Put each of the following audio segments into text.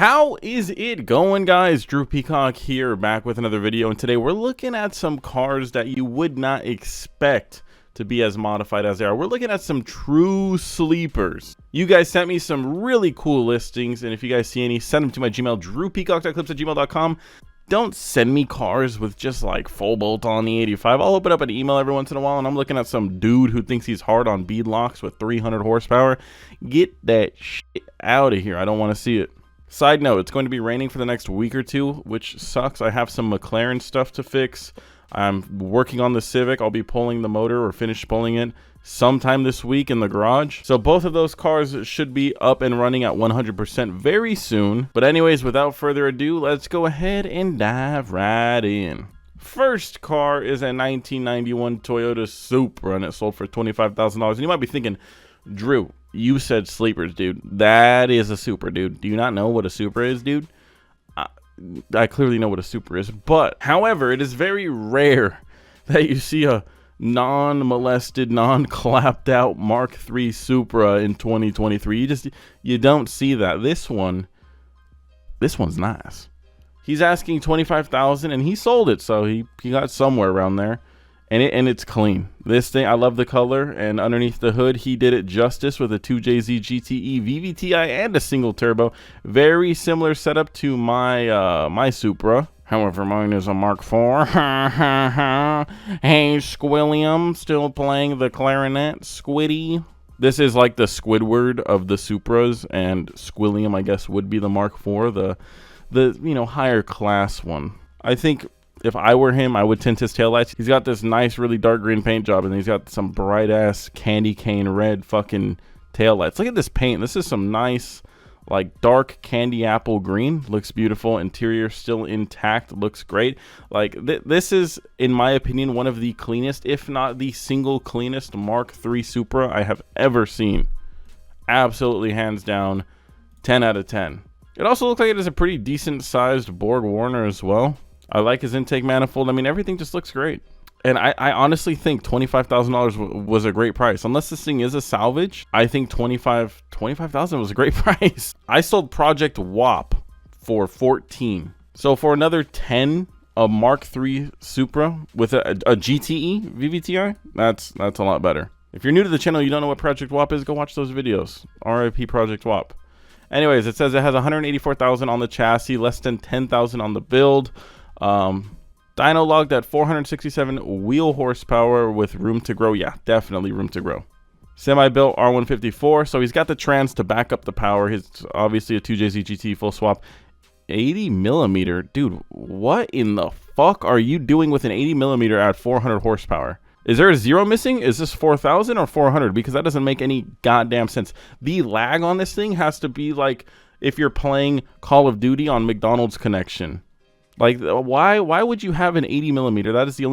How is it going, guys? Drew Peacock here, back with another video, and today we're looking at some cars that you would not expect to be as modified as they are. We're looking at some true sleepers. You guys sent me some really cool listings, and if you guys see any, send them to my Gmail, drewpeacock.clips@gmail.com. Don't send me cars with just like full bolt on the 85. I'll open up an email every once in a while and I'm looking at some dude who thinks he's hard on bead locks with 300 horsepower. Get that shit out of here. I don't want to see it. Side note, it's going to be raining for the next week or two, which sucks. I have some McLaren stuff to fix. I'm working on the Civic. I'll be pulling the motor or finish pulling it sometime this week in the garage. So both of those cars should be up and running at 100% very soon. But anyways, without further ado, let's go ahead and dive right in. First car is a 1991 Toyota Supra, and it sold for $25,000. And you might be thinking, Drew, you said sleepers, dude. That is a Supra, dude. Do you not know what a Supra is, dude? I clearly know what a Supra is, but however, it is very rare that you see a non-molested, non-clapped out Mark III Supra in 2023. You don't see that. This one's nice. He's asking $25,000 and he sold it, so he got somewhere around there. And it's clean. This thing, I love the color, and underneath the hood, he did it justice with a 2JZ GTE VVTi and a single turbo. Very similar setup to my my Supra. However, mine is a Mark IV. Hey, Squilliam, still playing the clarinet, Squiddy. This is like the Squidward of the Supras, and Squilliam, I guess, would be the Mark IV, the you know, higher class one. I think if I were him, I would tint his taillights. He's got this nice, really dark green paint job, and he's got some bright ass candy cane red fucking taillights. Look at this paint. This is some nice, like, dark candy apple green. Looks beautiful. Interior still intact. Looks great. Like, this is, in my opinion, one of the cleanest, if not the single cleanest Mark III Supra I have ever seen. Absolutely, hands down, 10 out of 10. It also looks like it is a pretty decent sized Borg Warner as well. I like his intake manifold. I mean, everything just looks great. And I honestly think $25,000 was a great price. Unless this thing is a salvage, I think $25,000 was a great price. I sold Project WAP for 14. So for another 10, a Mark III Supra with a GTE VVTi, that's a lot better. If you're new to the channel, you don't know what Project WAP is, go watch those videos. RIP Project WAP. Anyways, it says it has 184,000 on the chassis, less than 10,000 on the build. Dyno logged at 467 wheel horsepower with room to grow. Yeah, definitely room to grow. Semi-built R154, so he's got the trans to back up the power. He's obviously a 2JZ GT full swap. 80 millimeter, dude, what in the fuck are you doing with an 80 millimeter at 400 horsepower? Is there a zero missing? Is this 4,000 or 400? Because that doesn't make any goddamn sense. The lag on this thing has to be like if you're playing Call of Duty on McDonald's connection. Like, why would you have an 80 millimeter? That is the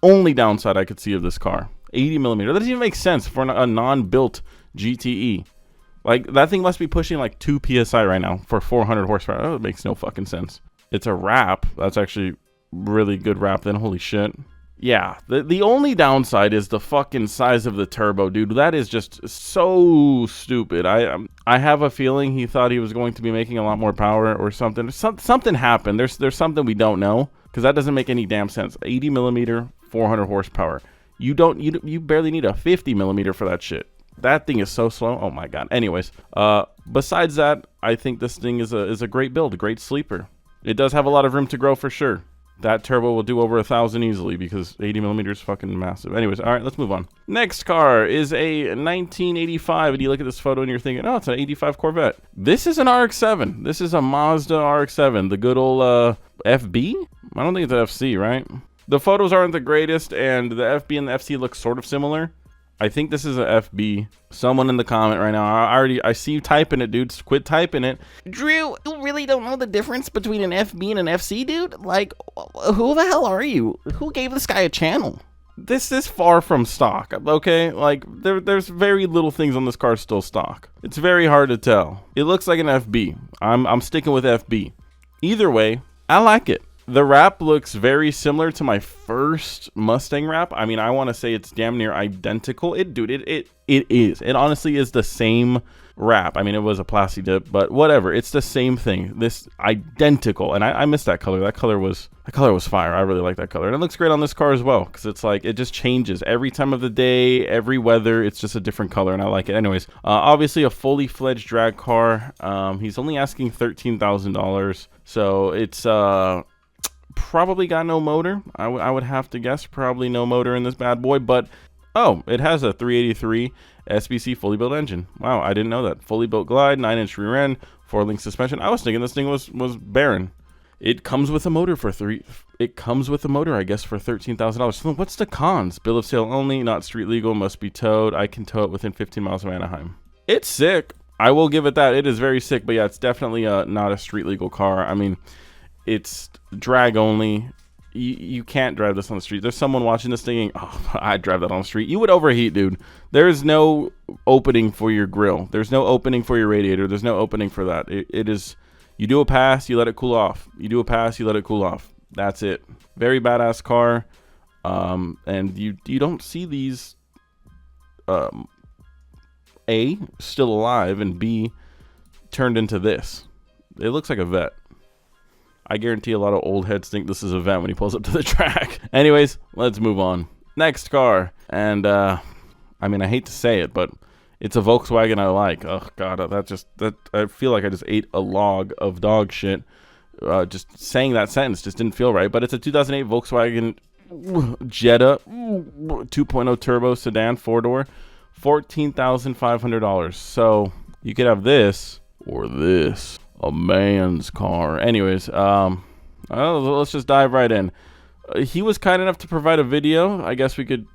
only downside I could see of this car. 80 millimeter. That doesn't even make sense for a non-built GTE. Like, that thing must be pushing like 2 PSI right now for 400 horsepower. That makes no fucking sense. It's a wrap. That's actually really good wrap then. Holy shit. Yeah, the only downside is the fucking size of the turbo, dude. That is just so stupid. I have a feeling he thought he was going to be making a lot more power or something. Something happened. There's something we don't know, because that doesn't make any damn sense. 80 millimeter, 400 horsepower. You barely need a 50 millimeter for that shit. That thing is so slow. Oh my god. Anyways, besides that, I think this thing is a great build, a great sleeper. It does have a lot of room to grow for sure. That turbo will do over 1,000 easily because 80 millimeters is fucking massive. Anyways, all right, let's move on. Next car is a 1985, and you look at this photo and you're thinking, oh, it's an 85 Corvette. This is an RX-7. This is a Mazda RX-7, the good old FB? I don't think it's an FC, right? The photos aren't the greatest, and the FB and the FC look sort of similar. I think this is a FB. Someone in the comment right now. I see you typing it, dude. Quit typing it. Drew, you really don't know the difference between an FB and an FC, dude? Like, who the hell are you? Who gave this guy a channel? This is far from stock, okay? Like, there's very little things on this car still stock. It's very hard to tell. It looks like an FB. I'm sticking with FB. Either way, I like it. The wrap looks very similar to my first Mustang wrap. I mean, I want to say it's damn near identical. It is. It honestly is the same wrap. I mean, it was a plasti dip, but whatever. It's the same thing. This identical, and I missed that color. That color was fire. I really like that color, and it looks great on this car as well because it's like it just changes every time of the day, every weather. It's just a different color, and I like it. Anyways, obviously a fully fledged drag car. He's only asking $13,000, so it's probably got no motor. I would have to guess probably no motor in this bad boy, but oh, it has a 383 SBC fully built engine. Wow, I didn't know that. Fully built glide, 9-inch rear end, 4-link suspension. I was thinking this thing was barren. It comes with a motor for I guess, for $13,000. So what's the cons? Bill of sale only, not street legal, must be towed. I can tow it within 15 miles of Anaheim. It's sick. I will give it that. It is very sick, but yeah, it's definitely not a street legal car. I mean, it's drag only. You can't drive this on the street. There's someone watching this thinking, oh, I'd drive that on the street. You would overheat, dude. There is no opening for your grill. There's no opening for your radiator. There's no opening for that. It is, you do a pass, you let it cool off. You do a pass, you let it cool off. That's it. Very badass car. And you don't see these, A, still alive, and B, turned into this. It looks like a vet. I guarantee a lot of old heads think this is a vet when he pulls up to the track. Anyways, let's move on. Next car. And, I mean, I hate to say it, but it's a Volkswagen I like. Oh, God, I feel like I just ate a log of dog shit. Just saying that sentence just didn't feel right. But it's a 2008 Volkswagen Jetta 2.0 turbo sedan, 4-door, $14,500. So you could have this or this. A man's car. Anyways, let's just dive right in. He was kind enough to provide a video. I guess we could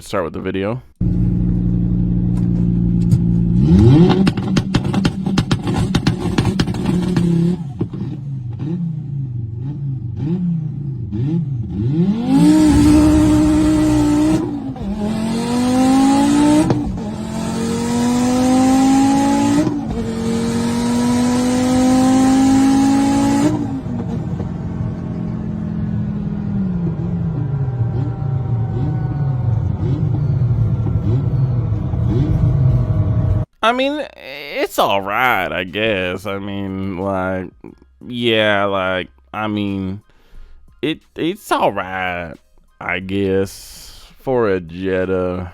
start with the video. I mean, it's all right, I guess. I mean, like, yeah, like, I mean, it's all right, I guess, for a Jetta.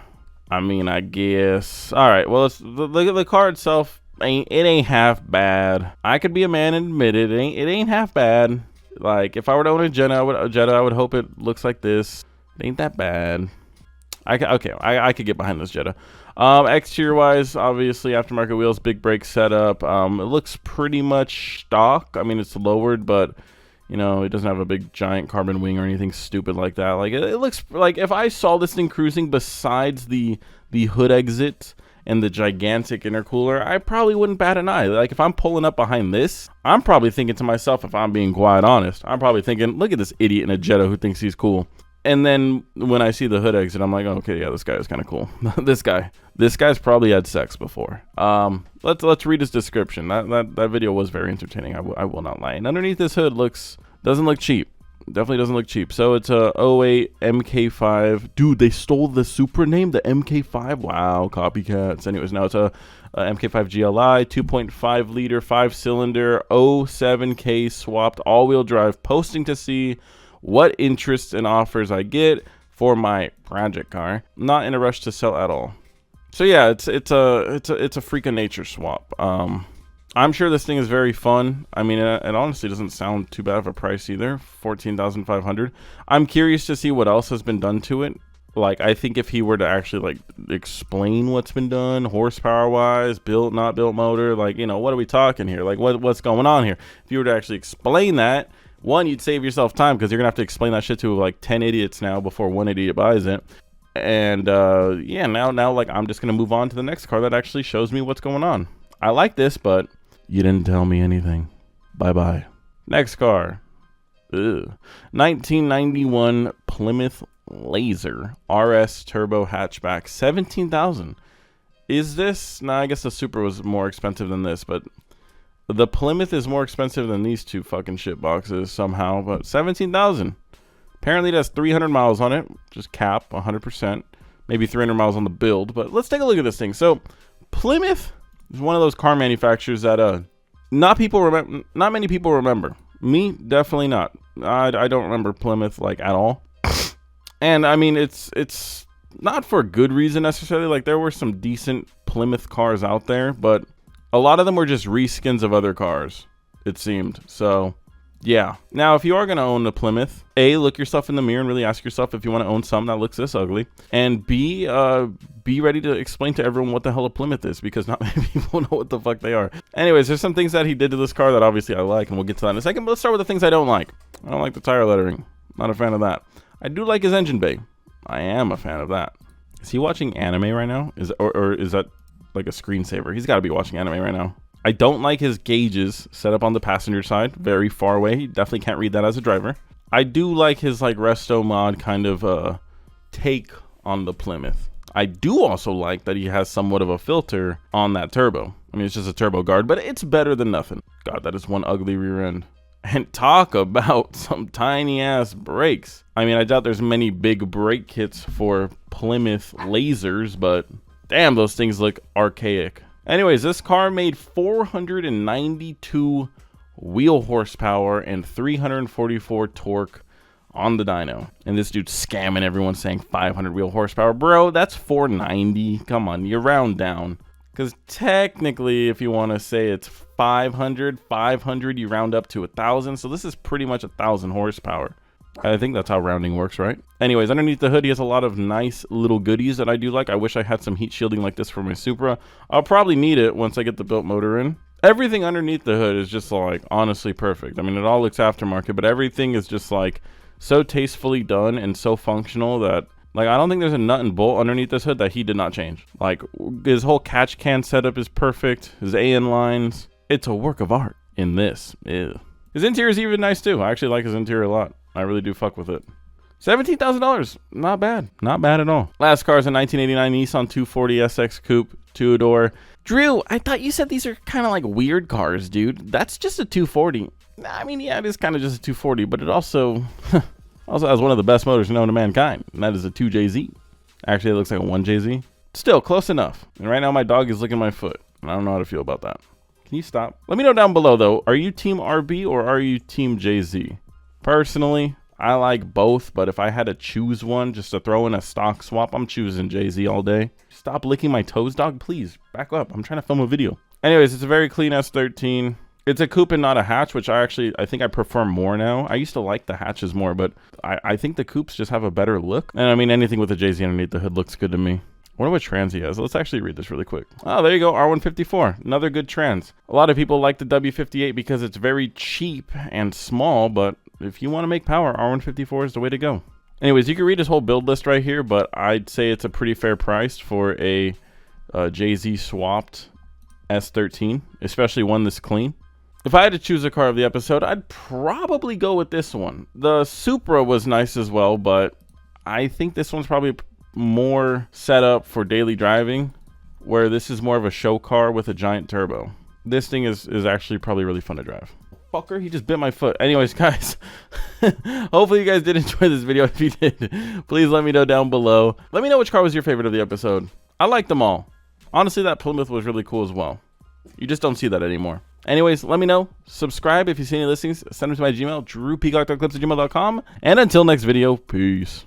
I mean, I guess. All right, well, the car itself ain't half bad. I could be a man and admit it. It ain't half bad. Like, if I were to own a Jetta, I would hope it looks like this. It ain't that bad. I could get behind this Jetta. Exterior wise, obviously aftermarket wheels, big brake setup. It looks pretty much stock. I mean, it's lowered, but you know, it doesn't have a big giant carbon wing or anything stupid like that. Like it looks like if I saw this thing cruising besides the hood exit and the gigantic intercooler, I probably wouldn't bat an eye. Like if I'm pulling up behind this, I'm probably thinking to myself, if I'm being quite honest, I'm probably thinking, look at this idiot in a Jetta who thinks he's cool. And then when I see the hood exit, I'm like, oh, okay, yeah, this guy is kind of cool. This guy's probably had sex before. Let's read his description. That video was very entertaining. I will not lie. And underneath this hood doesn't look cheap. Definitely doesn't look cheap. So it's a 08 MK5. Dude, they stole the Supra name, the MK5. Wow, copycats. Anyways, now it's a MK5 GLI, 2.5 liter, 5-cylinder, 07K swapped, all-wheel drive, posting to see what interests and offers I get for my project car. Not in a rush to sell at all. So yeah, it's a freak of nature swap. I'm sure this thing is very fun. I mean, it honestly doesn't sound too bad of a price either. $14,500. I'm curious to see what else has been done to it. Like, I think if he were to actually like explain what's been done, horsepower wise, built, not built motor, like, you know, what are we talking here? Like, what's going on here? If you were to actually explain that, one, you'd save yourself time because you're gonna have to explain that shit to like 10 idiots now before one idiot buys it. And yeah, now like I'm just gonna move on to the next car that actually shows me what's going on. I like this, but you didn't tell me anything. Bye bye. Next car. 1991 Plymouth Laser RS turbo hatchback, $17,000. Is this? Nah, I guess the Supra was more expensive than this, but the Plymouth is more expensive than these two fucking shit boxes somehow. But $17,000. Apparently it has 300 miles on it, just cap 100%. Maybe 300 miles on the build. But let's take a look at this thing. So Plymouth It's one of those car manufacturers that not many people remember. Me, definitely not. I don't remember Plymouth like at all. And I mean, it's not for a good reason necessarily. Like, there were some decent Plymouth cars out there, but a lot of them were just reskins of other cars, it seemed. So yeah. Now, if you are going to own a Plymouth, A, look yourself in the mirror and really ask yourself if you want to own something that looks this ugly. And B, be ready to explain to everyone what the hell a Plymouth is, because not many people know what the fuck they are. Anyways, there's some things that he did to this car that obviously I like, and we'll get to that in a second. But let's start with the things I don't like. I don't like the tire lettering. Not a fan of that. I do like his engine bay. I am a fan of that. Is he watching anime right now? Or is that like a screensaver? He's got to be watching anime right now. I don't like his gauges set up on the passenger side, very far away. You definitely can't read that as a driver. I do like his like resto mod kind of take on the Plymouth. I do also like that he has somewhat of a filter on that turbo. I mean, it's just a turbo guard, but it's better than nothing. God, that is one ugly rear end. And talk about some tiny ass brakes. I mean, I doubt there's many big brake kits for Plymouth Lasers, but damn, those things look archaic. Anyways, this car made 492 wheel horsepower and 344 torque on the dyno. And this dude's scamming everyone saying 500 wheel horsepower. Bro, that's 490. Come on, you round down. Because technically, if you want to say it's 500, you round up to 1,000. So this is pretty much 1,000 horsepower. I think that's how rounding works, right? Anyways, underneath the hood, he has a lot of nice little goodies that I do like. I wish I had some heat shielding like this for my Supra. I'll probably need it once I get the built motor in. Everything underneath the hood is just like honestly perfect. I mean, it all looks aftermarket, but everything is just like so tastefully done and so functional that like I don't think there's a nut and bolt underneath this hood that he did not change. Like his whole catch can setup is perfect. His AN lines, it's a work of art in this. Ew. His interior is even nice too. I actually like his interior a lot. I really do fuck with it. $17,000. Not bad. Not bad at all. Last car is a 1989 Nissan 240 SX Coupe, two-door. Drew, I thought you said these are kind of like weird cars, dude. That's just a 240. I mean, yeah, it is kind of just a 240, but it also has one of the best motors known to mankind, and that is a 2JZ. Actually, it looks like a 1JZ. Still, close enough. And right now, my dog is licking my foot, and I don't know how to feel about that. Can you stop? Let me know down below, though. Are you Team RB or are you Team JZ? Personally, I like both, but if I had to choose one just to throw in a stock swap, I'm choosing JZ all day. Stop licking my toes, dog. Please, back up. I'm trying to film a video. Anyways, it's a very clean S13. It's a coupe and not a hatch, which I think I prefer more now. I used to like the hatches more, but I think the coupes just have a better look. And I mean, anything with a JZ underneath the hood looks good to me. I wonder what trans he has. Let's actually read this really quick. Oh, there you go. R154. Another good trans. A lot of people like the W58 because it's very cheap and small, but if you want to make power, R154 is the way to go. Anyways, you can read his whole build list right here, but I'd say it's a pretty fair price for a JZ swapped S13, especially one this clean. If I had to choose a car of the episode, I'd probably go with this one. The Supra was nice as well, but I think this one's probably more set up for daily driving, where this is more of a show car with a giant turbo. This thing is actually probably really fun to drive. Fucker, he just bit my foot. Anyways, guys, hopefully you guys did enjoy this video. If you did, please let me know down below. Let me know which car was your favorite of the episode. I like them all. Honestly, that Plymouth was really cool as well. You just don't see that anymore. Anyways, let me know. Subscribe if you see any listings. Send them to my Gmail, drewpeacock.clips@gmail.com. And until next video, peace.